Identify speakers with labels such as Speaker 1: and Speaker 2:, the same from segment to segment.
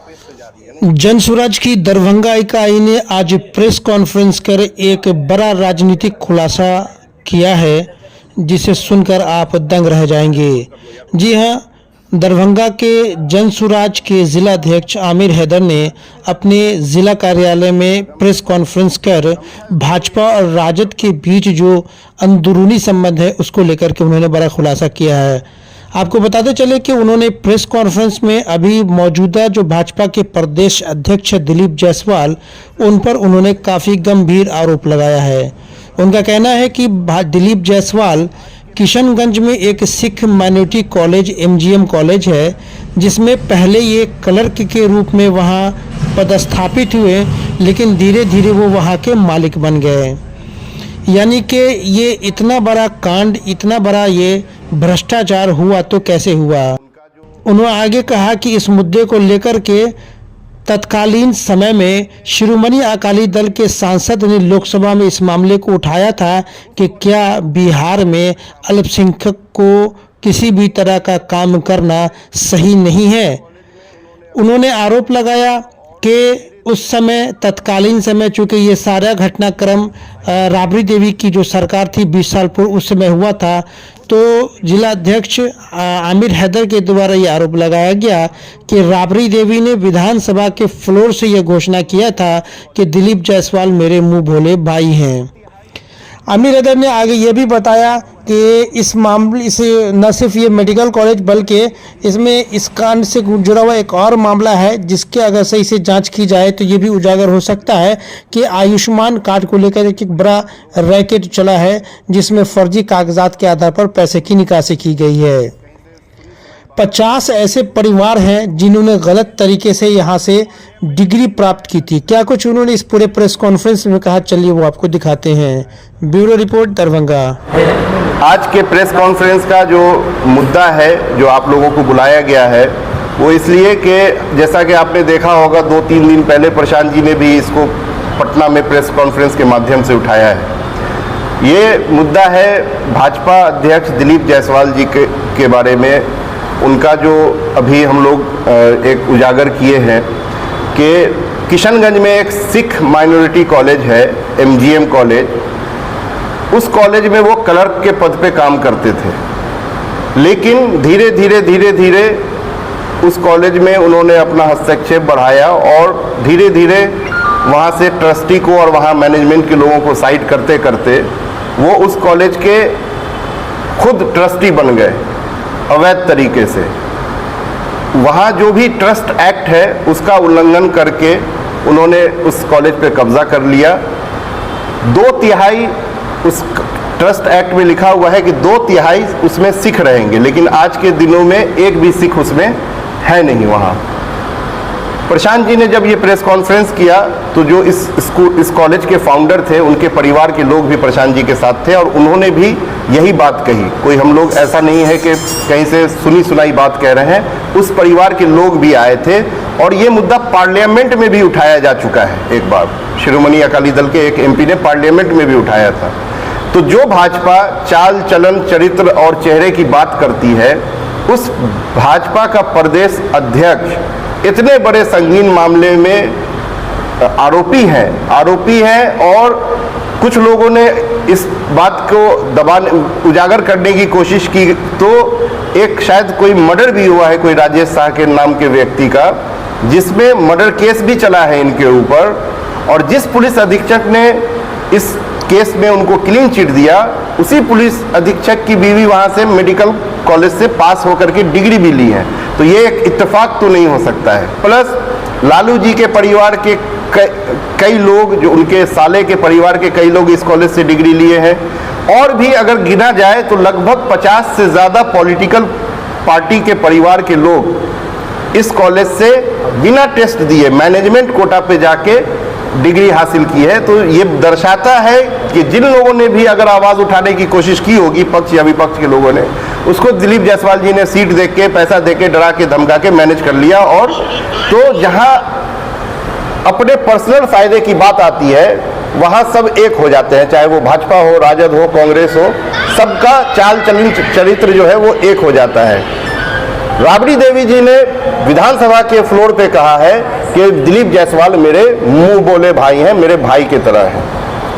Speaker 1: जनसुराज की दरभंगा इकाई ने आज प्रेस कॉन्फ्रेंस कर एक बड़ा राजनीतिक खुलासा किया है, जिसे सुनकर आप दंग रह जाएंगे। जी हां, दरभंगा के जनसुराज के जिलाध्यक्ष आमिर हैदर ने अपने जिला कार्यालय में प्रेस कॉन्फ्रेंस कर भाजपा और राजद के बीच जो अंदरूनी संबंध है उसको लेकर के उन्होंने बड़ा खुलासा किया है। आपको बताते चले कि उन्होंने प्रेस कॉन्फ्रेंस में अभी मौजूदा जो भाजपा के प्रदेश अध्यक्ष दिलीप जायसवाल, उन पर उन्होंने काफ़ी गंभीर आरोप लगाया है। उनका कहना है कि दिलीप जायसवाल किशनगंज में एक Sikh minority college MGM college है, जिसमें पहले ये क्लर्क के रूप में वहाँ पदस्थापित हुए, लेकिन धीरे धीरे वो वहाँ के मालिक बन गए। यानी कि ये इतना बड़ा कांड, इतना बड़ा ये भ्रष्टाचार हुआ तो कैसे हुआ। उन्होंने आगे कहा कि इस मुद्दे को लेकर के तत्कालीन समय में शिरोमणि अकाली दल के सांसद ने लोकसभा में इस मामले को उठाया था कि क्या बिहार में अल्पसंख्यक को किसी भी तरह का काम करना सही नहीं है। उन्होंने आरोप लगाया कि उस समय तत्कालीन समय, चूँकि ये सारा घटनाक्रम राबड़ी देवी की जो सरकार थी 20 साल पूर्व, उस समय हुआ था, तो जिलाध्यक्ष आमिर हैदर के द्वारा ये आरोप लगाया गया कि राबड़ी देवी ने विधानसभा के फ्लोर से ये घोषणा किया था कि दिलीप जायसवाल मेरे मुंह भोले भाई हैं। आमिर हैदर ने आगे ये भी बताया कि इस मामले से न सिर्फ ये मेडिकल कॉलेज बल्कि इसमें इस कांड से जुड़ा हुआ एक और मामला है, जिसके अगर सही से जांच की जाए तो ये भी उजागर हो सकता है कि आयुष्मान कार्ड को लेकर एक बड़ा रैकेट चला है, जिसमें फर्जी कागजात के आधार पर पैसे की निकासी की गई है। 50 ऐसे परिवार हैं जिन्होंने गलत तरीके से यहाँ से डिग्री प्राप्त की थी। क्या कुछ उन्होंने इस पूरे प्रेस कॉन्फ्रेंस में कहा, चलिए वो आपको दिखाते हैं। Bureau report, Darbhanga.
Speaker 2: आज के प्रेस कॉन्फ्रेंस का जो मुद्दा है, जो आप लोगों को बुलाया गया है, वो इसलिए कि जैसा कि आपने देखा होगा 2-3 दिन पहले प्रशांत जी ने भी इसको पटना में प्रेस कॉन्फ्रेंस के माध्यम से उठाया है। ये मुद्दा है भाजपा अध्यक्ष दिलीप जायसवाल जी के बारे में। उनका जो अभी हम लोग एक उजागर किए हैं कि किशनगंज में एक सिख माइनॉरिटी कॉलेज है MGM कॉलेज, उस कॉलेज में वो क्लर्क के पद पे काम करते थे, लेकिन धीरे धीरे उस कॉलेज में उन्होंने अपना हस्तक्षेप बढ़ाया और धीरे धीरे वहाँ से ट्रस्टी को और वहाँ मैनेजमेंट के लोगों को साइड करते करते वो उस कॉलेज के खुद ट्रस्टी बन गए अवैध तरीके से। वहाँ जो भी ट्रस्ट एक्ट है उसका उल्लंघन करके उन्होंने उस कॉलेज पे कब्जा कर लिया। 2/3 उस ट्रस्ट एक्ट में लिखा हुआ है कि 2/3 उसमें सिख रहेंगे, लेकिन आज के दिनों में एक भी सिख उसमें है नहीं। वहाँ प्रशांत जी ने जब ये प्रेस कॉन्फ्रेंस किया तो जो इस कॉलेज के फाउंडर थे, उनके परिवार के लोग भी प्रशांत जी के साथ थे और उन्होंने भी यही बात कही। कोई हम लोग ऐसा नहीं है कि कहीं से सुनी सुनाई बात कह रहे हैं, उस परिवार के लोग भी आए थे और ये मुद्दा पार्लियामेंट में भी उठाया जा चुका है। एक बार शिरोमणि अकाली दल के एक MP ने पार्लियामेंट में भी उठाया था। तो जो भाजपा चाल चलन चरित्र और चेहरे की बात करती है, उस भाजपा का प्रदेश अध्यक्ष इतने बड़े संगीन मामले में आरोपी है और कुछ लोगों ने इस बात को उजागर करने की कोशिश की। तो एक शायद कोई मर्डर भी हुआ है, कोई राजेश शाह के नाम के व्यक्ति का, जिसमें मर्डर केस भी चला है इनके ऊपर, और जिस पुलिस अधीक्षक ने इस केस में उनको क्लीन चिट दिया, उसी पुलिस अधीक्षक की बीवी वहाँ से मेडिकल कॉलेज से पास होकर के डिग्री भी ली है। तो ये एक इत्तेफाक तो नहीं हो सकता है। प्लस लालू जी के परिवार के कई लोग, जो उनके साले के परिवार के कई लोग इस कॉलेज से डिग्री लिए हैं, और भी अगर गिना जाए तो लगभग 50 से ज़्यादा पॉलिटिकल पार्टी के परिवार के लोग इस कॉलेज से बिना टेस्ट दिए मैनेजमेंट कोटा पे जाके डिग्री हासिल की है। तो ये दर्शाता है कि जिन लोगों ने भी अगर आवाज़ उठाने की कोशिश की होगी, पक्ष या विपक्ष के लोगों ने, उसको दिलीप जायसवाल जी ने सीट दे के, पैसा दे के, डरा के, धमका के मैनेज कर लिया। और तो जहां अपने पर्सनल फायदे की बात आती है, वहां सब एक हो जाते हैं, चाहे वो भाजपा हो, राजद हो, कांग्रेस हो, सबका चाल चलन चरित्र जो है वो एक हो जाता है। राबड़ी देवी जी ने विधानसभा के फ्लोर पे कहा है कि दिलीप जायसवाल मेरे मुंह बोले भाई हैं, मेरे भाई की तरह हैं।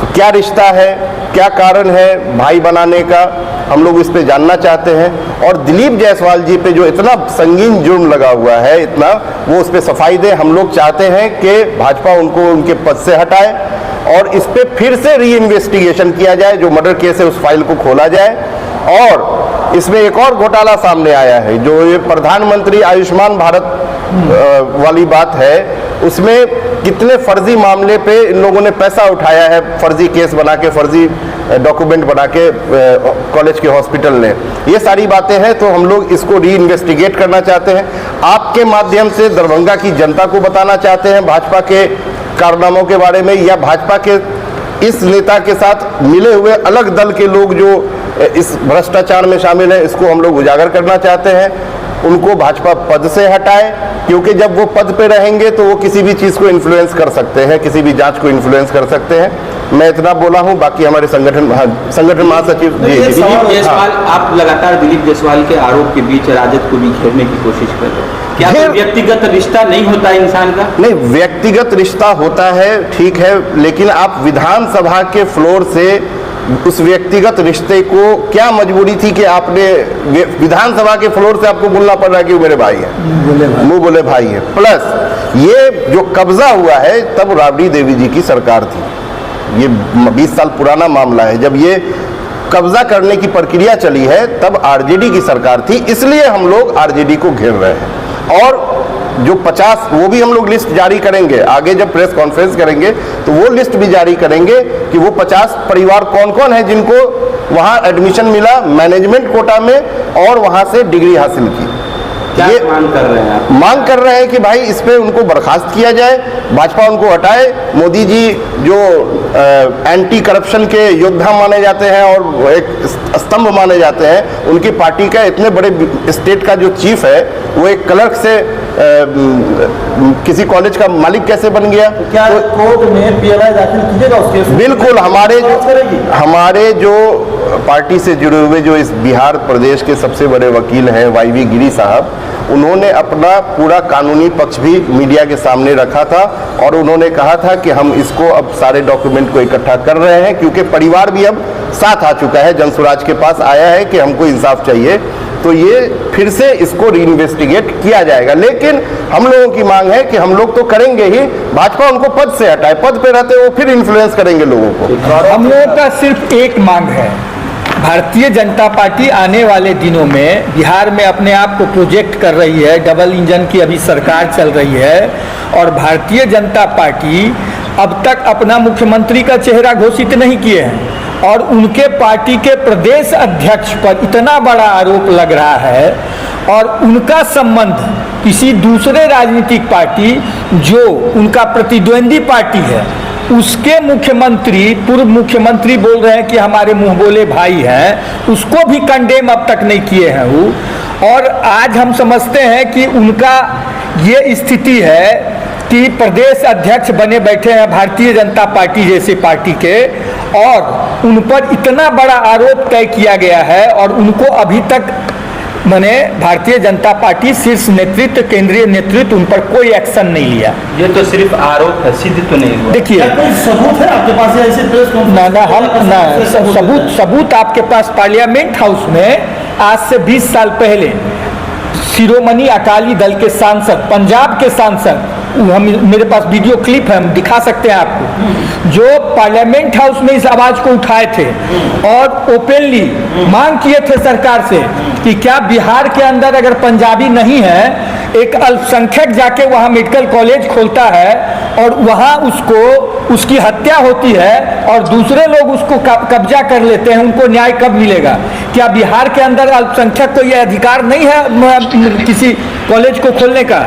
Speaker 2: तो क्या रिश्ता है, क्या कारण है भाई बनाने का, हम लोग इस पे जानना चाहते हैं। और दिलीप जायसवाल जी पे जो इतना संगीन जुर्म लगा हुआ है, इतना, वो उस पे सफाई दे। हम लोग चाहते हैं कि भाजपा उनको उनके पद से हटाए और इस पे फिर से री इन्वेस्टिगेशन किया जाए, जो मर्डर केस है उस फाइल को खोला जाए। और इसमें एक और घोटाला सामने आया है, जो ये प्रधानमंत्री आयुष्मान भारत वाली बात है, उसमें कितने फर्जी मामले पे इन लोगों ने पैसा उठाया है, फर्जी केस बना के, फर्जी डॉक्यूमेंट बना के कॉलेज के हॉस्पिटल ने। ये सारी बातें हैं, तो हम लोग इसको री इन्वेस्टिगेट करना चाहते हैं। आपके माध्यम से दरभंगा की जनता को बताना चाहते हैं भाजपा के कारनामों के बारे में, या भाजपा के इस नेता के साथ मिले हुए अलग दल के लोग जो इस भ्रष्टाचार में शामिल है, इसको हम लोग उजागर करना चाहते हैं। उनको भाजपा पद से हटाए, क्योंकि जब वो पद पे रहेंगे तो वो किसी भी चीज़ को इन्फ्लुएंस कर सकते हैं, किसी भी जांच को इन्फ्लुएंस कर सकते हैं। मैं इतना बोला हूं, बाकी हमारे संगठन महासचिव
Speaker 3: दिलीप जायसवाल, आप लगातार दिलीप जायसवाल के आरोप के बीच राजद को भी घेरने की कोशिश कर रहे हैं। क्या कोई व्यक्तिगत रिश्ता नहीं होता इंसान का?
Speaker 2: नहीं, व्यक्तिगत रिश्ता होता है, ठीक है, लेकिन आप विधानसभा के फ्लोर से उस व्यक्तिगत रिश्ते को क्या मजबूरी थी कि आपने विधानसभा के फ्लोर से आपको बोलना पड़ रहा है कि वो मेरे भाई है, मुंह बोले भाई है। प्लस ये जो कब्जा हुआ है तब राबड़ी देवी जी की सरकार थी, ये 20 साल पुराना मामला है। जब ये कब्जा करने की प्रक्रिया चली है तब आरजेडी की सरकार थी, इसलिए हम लोग आरजेडी को घेर रहे हैं। और जो 50, वो भी हम लोग लिस्ट जारी करेंगे आगे, जब प्रेस कॉन्फ्रेंस करेंगे तो वो लिस्ट भी जारी करेंगे कि वो 50 परिवार कौन कौन है जिनको वहां एडमिशन मिला मैनेजमेंट कोटा में और वहां से डिग्री हासिल की।
Speaker 3: ये मांग कर रहे हैं आप? मांग
Speaker 2: कर रहे हैं कि भाई इस पे उनको बर्खास्त किया जाए, भाजपा उनको हटाए। मोदी जी जो एंटी करप्शन के योद्धा माने जाते हैं और एक स्तंभ माने जाते हैं, उनकी पार्टी का इतने बड़े स्टेट का जो चीफ है वो एक क्लर्क से किसी कॉलेज का मालिक कैसे बन गया?
Speaker 4: क्या तो कोर्ट में पीएलआई दाखिल कीजिएगा उसके?
Speaker 2: बिल्कुल, हमारे जो पार्टी से जुड़े हुए जो इस बिहार प्रदेश के सबसे बड़े वकील हैं वाईवी गिरी साहब, उन्होंने अपना पूरा कानूनी पक्ष भी मीडिया के सामने रखा था और उन्होंने कहा था कि हम इसको अब सारे डॉक्यूमेंट को इकट्ठा कर रहे हैं, क्योंकि परिवार भी अब साथ आ चुका है, जनसुराज के पास आया है कि हमको इंसाफ चाहिए। तो ये फिर से इसको री इन्वेस्टिगेट किया जाएगा। लेकिन हम लोगों की मांग है कि हम लोग तो करेंगे ही, भाजपा उनको पद से हटाए, पद पे रहते वो फिर इन्फ्लुएंस करेंगे लोगों को।
Speaker 4: हम लोगों का सिर्फ एक मांग है, भारतीय जनता पार्टी आने वाले दिनों में बिहार में अपने आप को प्रोजेक्ट कर रही है, डबल इंजन की अभी सरकार चल रही है और भारतीय जनता पार्टी अब तक अपना मुख्यमंत्री का चेहरा घोषित नहीं किए हैं और उनके पार्टी के प्रदेश अध्यक्ष पर इतना बड़ा आरोप लग रहा है और उनका संबंध किसी दूसरे राजनीतिक पार्टी जो उनका प्रतिद्वंदी पार्टी है उसके मुख्यमंत्री, पूर्व मुख्यमंत्री बोल रहे हैं कि हमारे मुंह बोले भाई हैं, उसको भी कंडेम अब तक नहीं किए हैं वो। और आज हम समझते हैं कि उनका ये स्थिति है कि प्रदेश अध्यक्ष बने बैठे हैं भारतीय जनता पार्टी जैसे पार्टी के और उन पर इतना बड़ा आरोप तय किया गया है और उनको अभी तक मैंने भारतीय जनता पार्टी शीर्ष नेतृत्व, केंद्रीय नेतृत्व उन पर कोई एक्शन नहीं लिया।
Speaker 3: ये तो सिर्फ आरोप है, सिद्ध तो नहीं हुआ।
Speaker 4: देखिए,
Speaker 5: कोई सबूत है आपके पास ऐसे प्रेस
Speaker 4: सबूत आपके पास पार्लियामेंट हाउस में आज से 20 साल पहले शिरोमणि अकाली दल के सांसद, पंजाब के सांसद, हम मेरे पास वीडियो क्लिप है, हम दिखा सकते हैं आपको, जो पार्लियामेंट हाउस में इस आवाज को उठाए थे और ओपनली मांग किए थे सरकार से कि क्या बिहार के अंदर अगर पंजाबी नहीं है, एक अल्पसंख्यक जाके वहाँ मेडिकल कॉलेज खोलता है और वहाँ उसकी हत्या होती है और दूसरे लोग उसको कब्जा कर लेते हैं, उनको न्याय कब मिलेगा? क्या बिहार के अंदर अल्पसंख्यक को यह अधिकार नहीं है किसी कॉलेज को खोलने का?